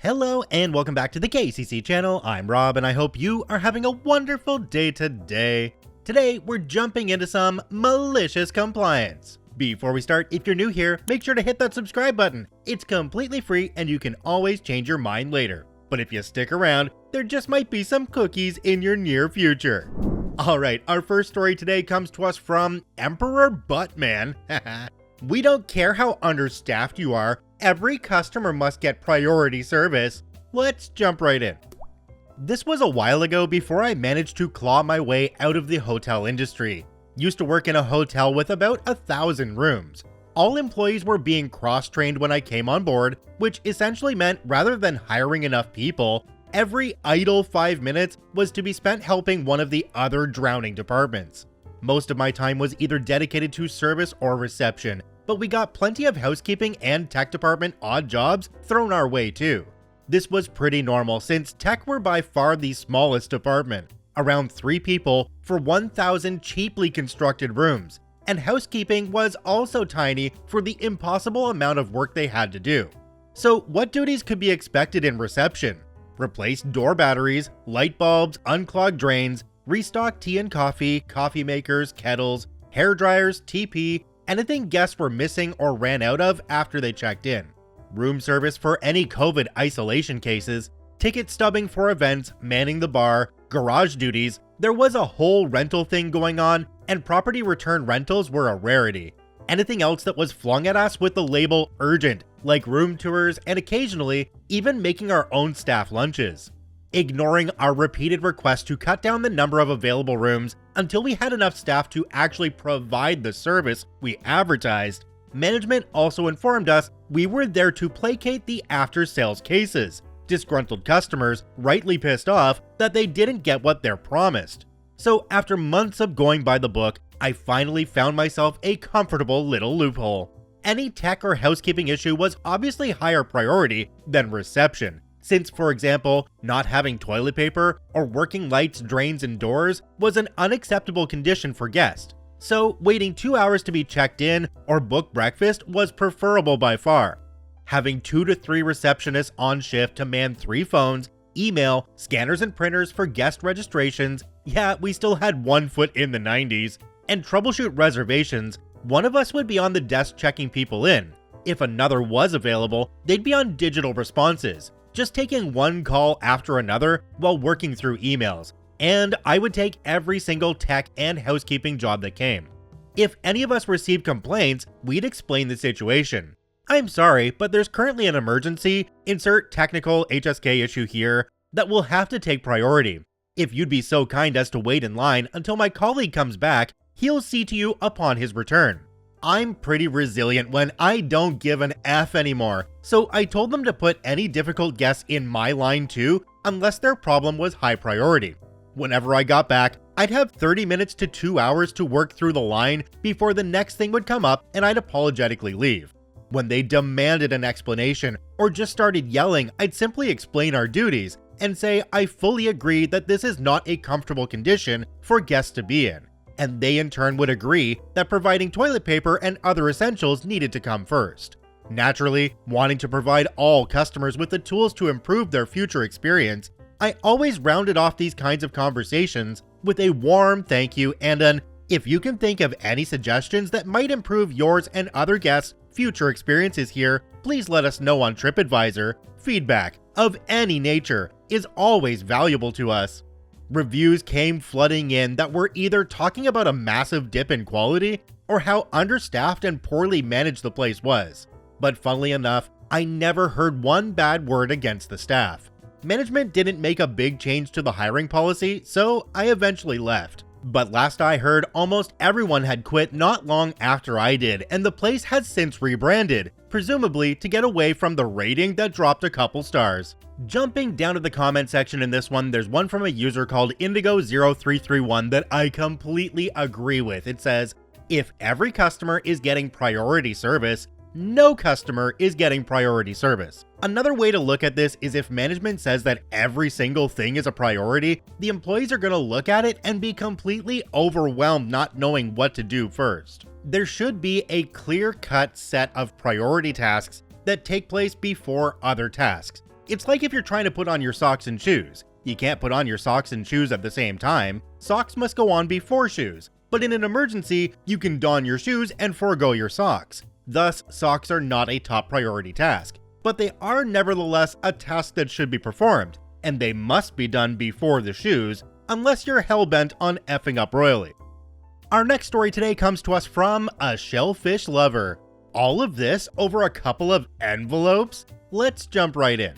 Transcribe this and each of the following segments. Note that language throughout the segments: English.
Hello and welcome back to the KCC channel. I'm Rob and I hope you are having a wonderful day today. Today we're jumping into some malicious compliance. Before we start, if you're new here, make sure to hit that subscribe button. It's completely free and you can always change your mind later. But if you stick around, there just might be some cookies in your near future. Alright, our first story today comes to us from EmperorButtman. We don't care how understaffed you are, every customer must get priority service. Let's jump right in. This was a while ago before I managed to claw my way out of the hotel industry. Used to work in a hotel with about 1,000 rooms. All employees were being cross-trained when I came on board, which essentially meant rather than hiring enough people, every idle 5 minutes was to be spent helping one of the other drowning departments. Most of my time was either dedicated to service or reception, but we got plenty of housekeeping and tech department odd jobs thrown our way too. This was pretty normal since tech were by far the smallest department, around 3 people for 1,000 cheaply constructed rooms, and housekeeping was also tiny for the impossible amount of work they had to do. So what duties could be expected in reception? Replace door batteries, light bulbs, unclog drains, restock tea and coffee, coffee makers, kettles, hair dryers, TP, anything guests were missing or ran out of after they checked in. Room service for any COVID isolation cases, ticket stubbing for events, manning the bar, garage duties. There was a whole rental thing going on, and property return rentals were a rarity. Anything else that was flung at us with the label urgent, like room tours and occasionally even making our own staff lunches. Ignoring our repeated requests to cut down the number of available rooms until we had enough staff to actually provide the service we advertised, management also informed us we were there to placate the after-sales cases, disgruntled customers rightly pissed off that they didn't get what they're promised. So after months of going by the book, I finally found myself a comfortable little loophole. Any tech or housekeeping issue was obviously higher priority than reception, since, for example, not having toilet paper or working lights, drains, and doors was an unacceptable condition for guests. So waiting 2 hours to be checked in or book breakfast was preferable by far. Having 2 to 3 receptionists on shift to man 3 phones, email, scanners and printers for guest registrations, yeah, we still had one foot in the 90s, and troubleshoot reservations, one of us would be on the desk checking people in. If another was available, they'd be on digital responses, just taking one call after another while working through emails, and I would take every single tech and housekeeping job that came. If any of us received complaints, we'd explain the situation. I'm sorry, but there's currently an emergency, insert technical HSK issue here, that will have to take priority. If you'd be so kind as to wait in line until my colleague comes back, he'll see to you upon his return. I'm pretty resilient when I don't give an F anymore, so I told them to put any difficult guests in my line too, unless their problem was high priority. Whenever I got back, I'd have 30 minutes to 2 hours to work through the line before the next thing would come up and I'd apologetically leave. When they demanded an explanation or just started yelling, I'd simply explain our duties and say I fully agree that this is not a comfortable condition for guests to be in. And they in turn would agree that providing toilet paper and other essentials needed to come first. Naturally, wanting to provide all customers with the tools to improve their future experience, I always rounded off these kinds of conversations with a warm thank you and an "if you can think of any suggestions that might improve yours and other guests' future experiences here, please let us know on TripAdvisor." Feedback of any nature is always valuable to us. Reviews came flooding in that were either talking about a massive dip in quality or how understaffed and poorly managed the place was. But funnily enough, I never heard one bad word against the staff. Management didn't make a big change to the hiring policy, so I eventually left. But last I heard, almost everyone had quit not long after I did, and the place has since rebranded, presumably to get away from the rating that dropped a couple stars. Jumping down to the comment section in this one, there's one from a user called Indigo0331 that I completely agree with. It says, if every customer is getting priority service, no customer is getting priority service. Another way to look at this is if management says that every single thing is a priority, the employees are going to look at it and be completely overwhelmed not knowing what to do first. There should be a clear-cut set of priority tasks that take place before other tasks. It's like if you're trying to put on your socks and shoes. You can't put on your socks and shoes at the same time. Socks must go on before shoes. But in an emergency, you can don your shoes and forego your socks. Thus, socks are not a top priority task. But they are nevertheless a task that should be performed, and they must be done before the shoes, unless you're hellbent on effing up royally. Our next story today comes to us from AShellfishLover. All of this over a couple of envelopes? Let's jump right in.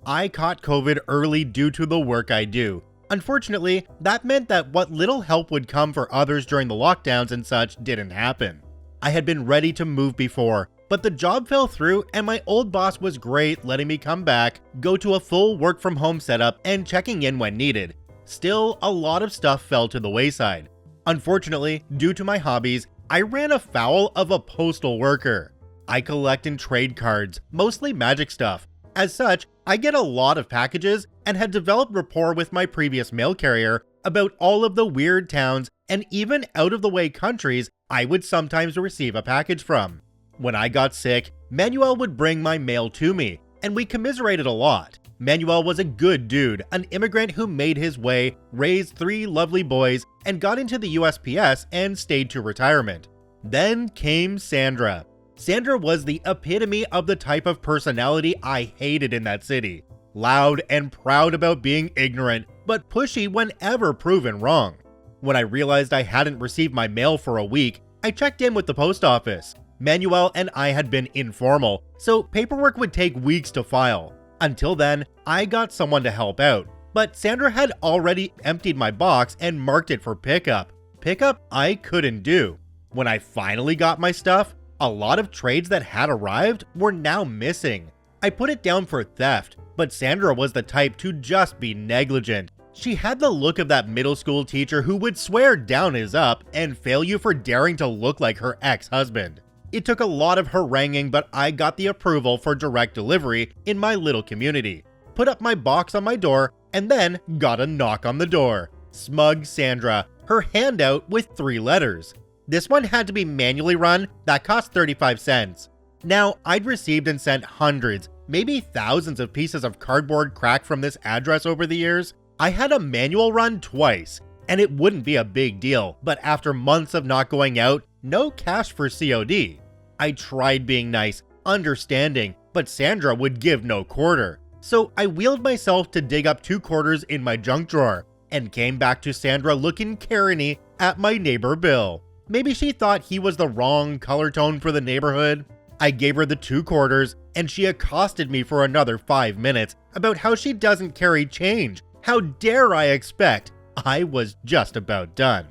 I caught COVID early due to the work I do. Unfortunately, that meant that what little help would come for others during the lockdowns and such didn't happen. I had been ready to move before, but the job fell through and my old boss was great letting me come back, go to a full work from home setup and checking in when needed. Still, a lot of stuff fell to the wayside. Unfortunately, due to my hobbies, I ran afoul of a postal worker. I collect and trade cards, mostly magic stuff. As such, I get a lot of packages and had developed rapport with my previous mail carrier about all of the weird towns and even out-of-the-way countries I would sometimes receive a package from. When I got sick, Manuel would bring my mail to me, and we commiserated a lot. Manuel was a good dude, an immigrant who made his way, raised 3 lovely boys, and got into the USPS and stayed to retirement. Then came Sandra. Sandra was the epitome of the type of personality I hated in that city. Loud and proud about being ignorant, but pushy whenever proven wrong. When I realized I hadn't received my mail for a week, I checked in with the post office. Manuel and I had been informal, so paperwork would take weeks to file. Until then, I got someone to help out, but Sandra had already emptied my box and marked it for pickup. Pickup I couldn't do. When I finally got my stuff, a lot of trades that had arrived were now missing. I put it down for theft, but Sandra was the type to just be negligent. She had the look of that middle school teacher who would swear down is up and fail you for daring to look like her ex-husband. It took a lot of haranguing, but I got the approval for direct delivery in my little community. Put up my box on my door, and then got a knock on the door. Smug Sandra, her hand out with 3 letters. This one had to be manually run, that cost 35 cents. Now, I'd received and sent hundreds, maybe thousands of pieces of cardboard crack from this address over the years. I had a manual run twice, and it wouldn't be a big deal, but after months of not going out, no cash for COD. I tried being nice, understanding, but Sandra would give no quarter. So I wheeled myself to dig up 2 quarters in my junk drawer, and came back to Sandra looking Karen-y at my neighbor Bill. Maybe she thought he was the wrong color tone for the neighborhood. I gave her the 2 quarters, and she accosted me for another 5 minutes about how she doesn't carry change. How dare I expect? I was just about done.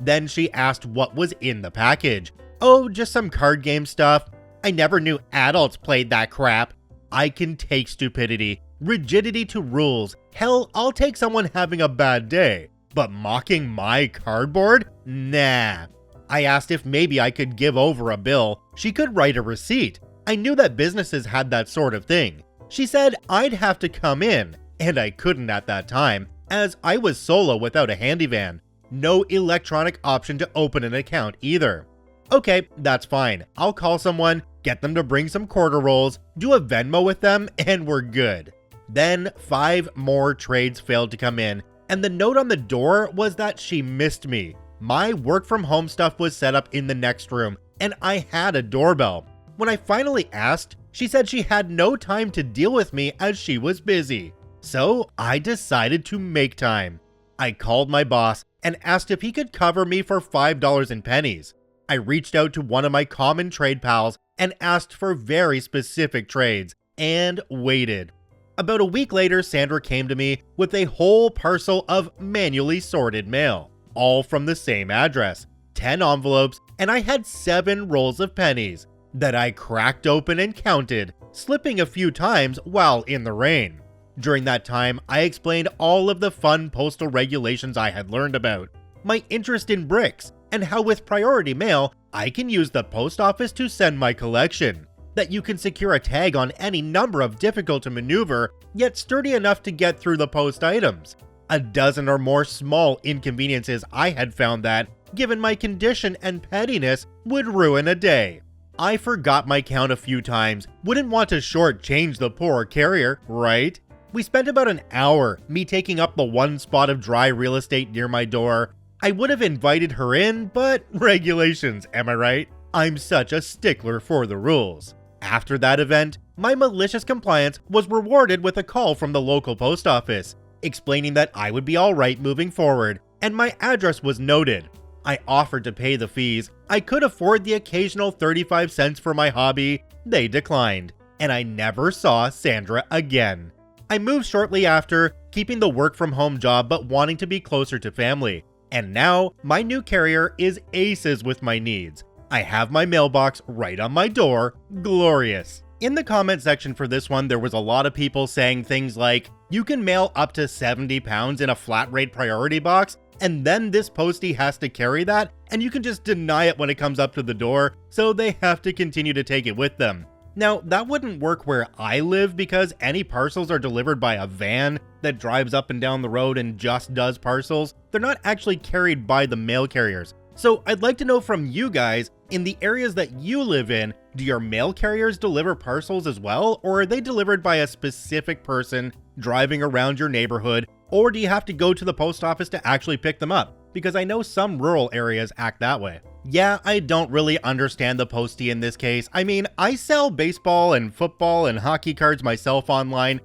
Then she asked what was in the package. Oh, just some card game stuff. I never knew adults played that crap. I can take stupidity, rigidity to rules. Hell, I'll take someone having a bad day. But mocking my cardboard? Nah. I asked if maybe I could give over a bill. She could write a receipt. I knew that businesses had that sort of thing. She said I'd have to come in, and I couldn't at that time, as I was solo without a handyvan. No electronic option to open an account either. Okay, that's fine. I'll call someone, get them to bring some quarter rolls, do a Venmo with them, and we're good. Then 5 more trades failed to come in, and the note on the door was that she missed me. My work from home stuff was set up in the next room, and I had a doorbell. When I finally asked, she said she had no time to deal with me as she was busy. So I decided to make time. I called my boss and asked if he could cover me for $5 in pennies. I reached out to one of my common trade pals and asked for very specific trades, and waited. About a week later, Sandra came to me with a whole parcel of manually sorted mail, all from the same address, 10 envelopes, and I had 7 rolls of pennies that I cracked open and counted, slipping a few times while in the rain. During that time, I explained all of the fun postal regulations I had learned about, my interest in bricks, and how with priority mail, I can use the post office to send my collection, that you can secure a tag on any number of difficult to maneuver, yet sturdy enough to get through the post items. A dozen or more small inconveniences I had found that, given my condition and pettiness, would ruin a day. I forgot my count a few times. Wouldn't want to shortchange the poor carrier, right? We spent about an hour, me taking up the one spot of dry real estate near my door. I would have invited her in, but regulations, am I right? I'm such a stickler for the rules. After that event, my malicious compliance was rewarded with a call from the local post office, explaining that I would be alright moving forward, and my address was noted. I offered to pay the fees. I could afford the occasional 35 cents for my hobby. They declined, and I never saw Sandra again. I moved shortly after, keeping the work from home job but wanting to be closer to family. And now, my new carrier is aces with my needs. I have my mailbox right on my door. Glorious. In the comment section for this one, there was a lot of people saying things like, you can mail up to 70 pounds in a flat rate priority box, and then this postie has to carry that, and you can just deny it when it comes up to the door, so they have to continue to take it with them. Now, that wouldn't work where I live because any parcels are delivered by a van that drives up and down the road and just does parcels. They're not actually carried by the mail carriers. So I'd like to know from you guys, in the areas that you live in, do your mail carriers deliver parcels as well, or are they delivered by a specific person driving around your neighborhood, or do you have to go to the post office to actually pick them up? Because I know some rural areas act that way. Yeah, I don't really understand the postie in this case. I mean, I sell baseball and football and hockey cards myself online.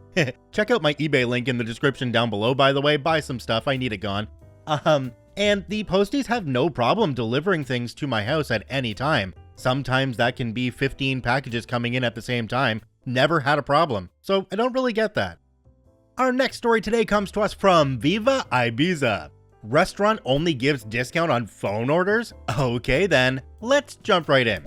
Check out my eBay link in the description down below, by the way. Buy some stuff, I need it gone. And the posties have no problem delivering things to my house at any time. Sometimes that can be 15 packages coming in at the same time. Never had a problem, so I don't really get that. Our next story today comes to us from VivaIbiza. Restaurant only gives discount on phone orders? Okay then, let's jump right in.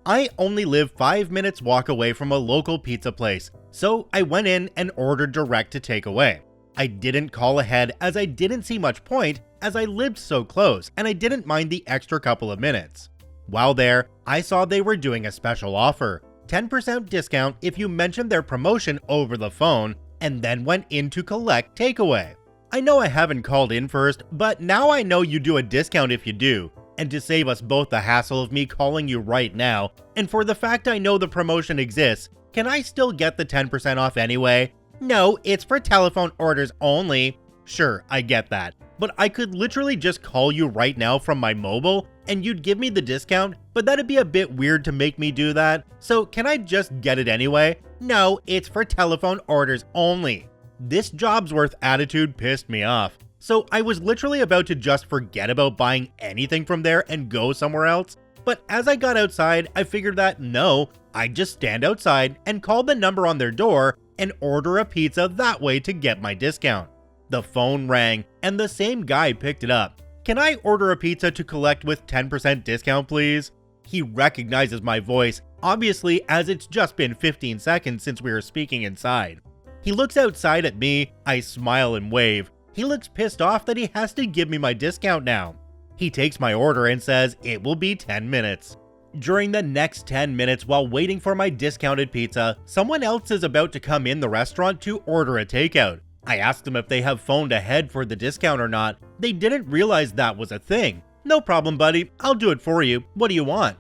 I only live 5 minutes walk away from a local pizza place, so I went in and ordered direct to takeaway. I didn't call ahead as I didn't see much point as I lived so close and I didn't mind the extra couple of minutes. While there, I saw they were doing a special offer, 10% discount if you mentioned their promotion over the phone and then went in to collect takeaway. I know I haven't called in first, but now I know you do a discount if you do, and to save us both the hassle of me calling you right now, and for the fact I know the promotion exists, can I still get the 10% off anyway? No, it's for telephone orders only. Sure, I get that, but I could literally just call you right now from my mobile and you'd give me the discount, but that'd be a bit weird to make me do that, so can I just get it anyway? No, it's for telephone orders only. This job's worth attitude pissed me off, so I was literally about to just forget about buying anything from there and go somewhere else, but as I got outside, I figured that no, I'd just stand outside and call the number on their door and order a pizza that way to get my discount. The phone rang and the same guy picked it up. Can I order a pizza to collect with 10% discount please? He recognizes my voice, obviously as it's just been 15 seconds since we were speaking inside. He looks outside at me, I smile and wave. He looks pissed off that he has to give me my discount now. He takes my order and says it will be 10 minutes. During the next 10 minutes while waiting for my discounted pizza, someone else is about to come in the restaurant to order a takeout. I asked them if they have phoned ahead for the discount or not. They didn't realize that was a thing. No problem, buddy. I'll do it for you. What do you want?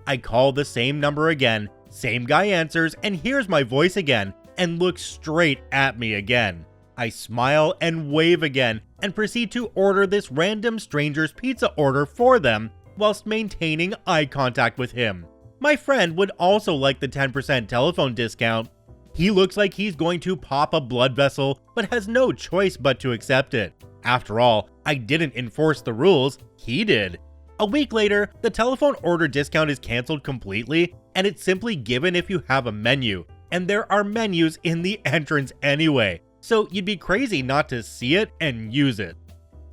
I call the same number again. Same guy answers and hears my voice again and looks straight at me again. I smile and wave again and proceed to order this random stranger's pizza order for them whilst maintaining eye contact with him. My friend would also like the 10% telephone discount. He looks like he's going to pop a blood vessel, but has no choice but to accept it. After all, I didn't enforce the rules, he did. A week later, the telephone order discount is cancelled completely, and it's simply given if you have a menu, and there are menus in the entrance anyway, so you'd be crazy not to see it and use it.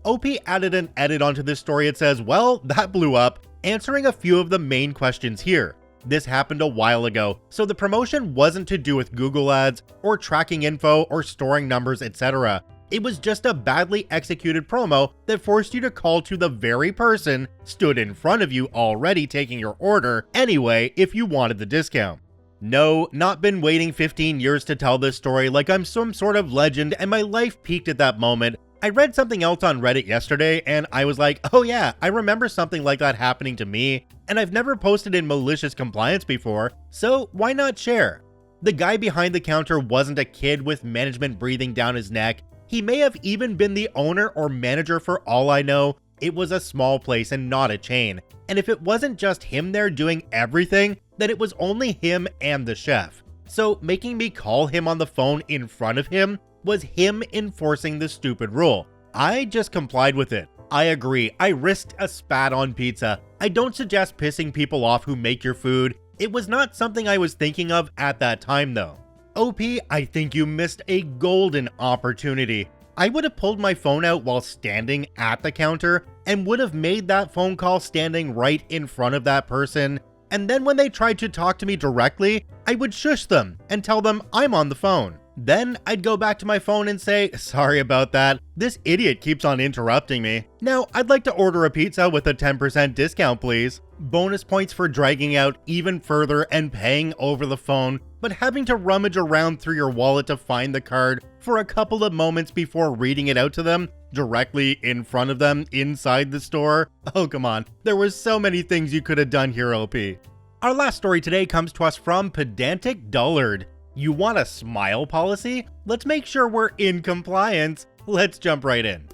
OP added an edit onto this story. It says, well, that blew up, answering a few of the main questions here. This happened a while ago, so the promotion wasn't to do with Google ads or tracking info or storing numbers, etc. It was just a badly executed promo that forced you to call to the very person stood in front of you already taking your order anyway if you wanted the discount. No, not been waiting 15 years to tell this story like I'm some sort of legend and my life peaked at that moment. I read something else on Reddit yesterday and I was like, oh yeah, I remember something like that happening to me, and I've never posted in Malicious Compliance before, so why not share? The guy behind the counter wasn't a kid with management breathing down his neck. He may have even been the owner or manager for all I know. It was a small place and not a chain, and if it wasn't just him there doing everything, then it was only him and the chef. So making me call him on the phone in front of him was him enforcing the stupid rule. I just complied with it. I agree, I risked a spat on pizza. I don't suggest pissing people off who make your food. It was not something I was thinking of at that time though. OP, I think you missed a golden opportunity. I would have pulled my phone out while standing at the counter and would have made that phone call standing right in front of that person. And then when they tried to talk to me directly, I would shush them and tell them I'm on the phone. Then I'd go back to my phone and say, sorry about that, this idiot keeps on interrupting me. Now I'd like to order a pizza with a 10% discount please. Bonus points for dragging out even further and paying over the phone, but having to rummage around through your wallet to find the card for a couple of moments before reading it out to them, directly in front of them inside the store. Oh come on, there were so many things you could have done here, OP. Our last story today comes to us from Pedantic Dullard. You want a smile policy? Let's make sure we're in compliance. Let's jump right in.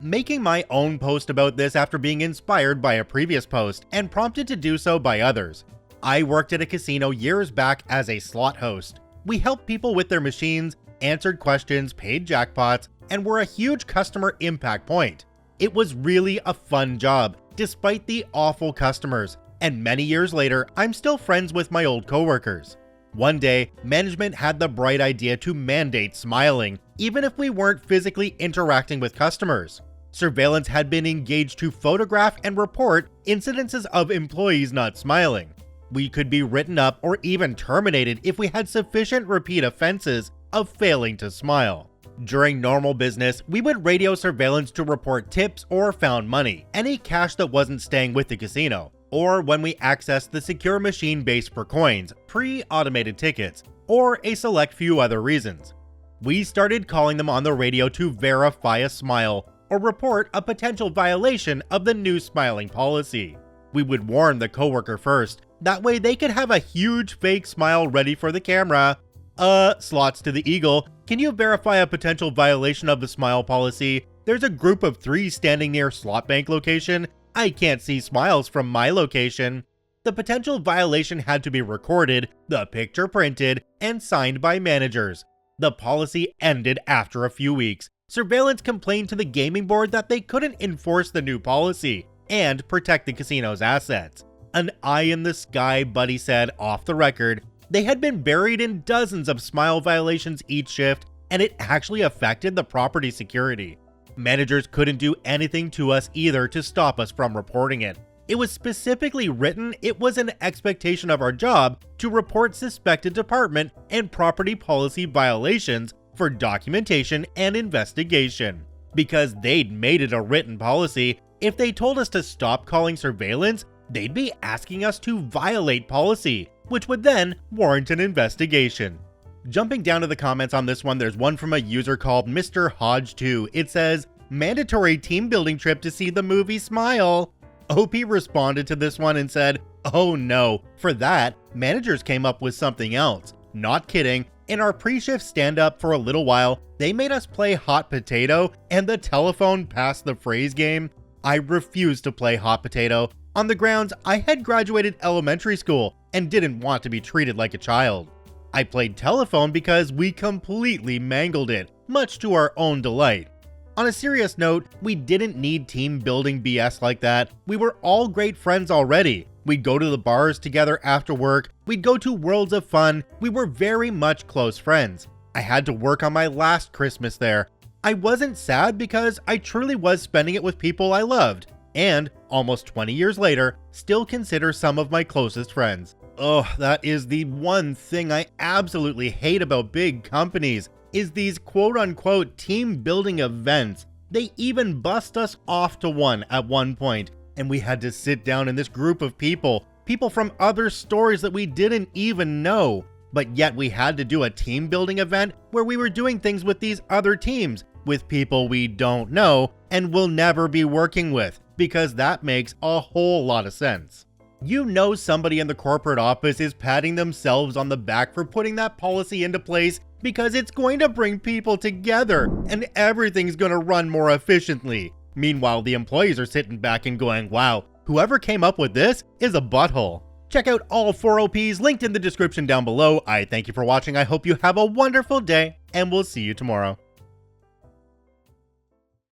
Making my own post about this after being inspired by a previous post and prompted to do so by others. I worked at a casino years back as a slot host. We helped people with their machines, answered questions, paid jackpots, and were a huge customer impact point. It was really a fun job, despite the awful customers, and many years later, I'm still friends with my old coworkers. One day, management had the bright idea to mandate smiling, even if we weren't physically interacting with customers. Surveillance had been engaged to photograph and report incidences of employees not smiling. We could be written up or even terminated if we had sufficient repeat offenses of failing to smile. During normal business, we would radio surveillance to report tips or found money, any cash that wasn't staying with the casino, or when we accessed the secure machine base for coins, pre-automated tickets, or a select few other reasons. We started calling them on the radio to verify a smile or report a potential violation of the new smiling policy. We would warn the coworker first, that way they could have a huge fake smile ready for the camera. Slots to the Eagle, can you verify a potential violation of the smile policy? There's a group of 3 standing near slot bank location. I can't see smiles from my location. The potential violation had to be recorded, the picture printed, and signed by managers. The policy ended after a few weeks. Surveillance complained to the gaming board that they couldn't enforce the new policy and protect the casino's assets. An eye in the sky, Buddy said off the record. They had been buried in dozens of smile violations each shift, and it actually affected the property security. Managers couldn't do anything to us either to stop us from reporting it. It was specifically written it was an expectation of our job to report suspected department and property policy violations for documentation and investigation. Because they'd made it a written policy, if they told us to stop calling surveillance, they'd be asking us to violate policy, which would then warrant an investigation. Jumping down to the comments on this one, there's one from a user called Mr. Hodge2. It says, mandatory team building trip to see the movie Smile. OP responded to this one and said, oh no, for that, managers came up with something else. Not kidding, in our pre-shift stand-up for a little while, they made us play hot potato and the telephone pass the phrase game. I refused to play hot potato on the grounds I had graduated elementary school and didn't want to be treated like a child. I played telephone because we completely mangled it, much to our own delight. On a serious note, we didn't need team building BS like that. We were all great friends already. We'd go to the bars together after work, we'd go to worlds of fun, we were very much close friends. I had to work on my last Christmas there. I wasn't sad because I truly was spending it with people I loved, and almost 20 years later, still consider some of my closest friends. Oh, that is the one thing I absolutely hate about big companies, is these quote-unquote team-building events. They even bust us off to one at one point, and we had to sit down in this group of people from other stores that we didn't even know. but yet we had to do a team building event where we were doing things with these other teams, with people we don't know and will never be working with, because that makes a whole lot of sense. You know somebody in the corporate office is patting themselves on the back for putting that policy into place because it's going to bring people together and everything's going to run more efficiently. Meanwhile, the employees are sitting back and going, wow, whoever came up with this is a butthole. Check out all 4 OPs linked in the description down below. I thank you for watching. I hope you have a wonderful day, and we'll see you tomorrow.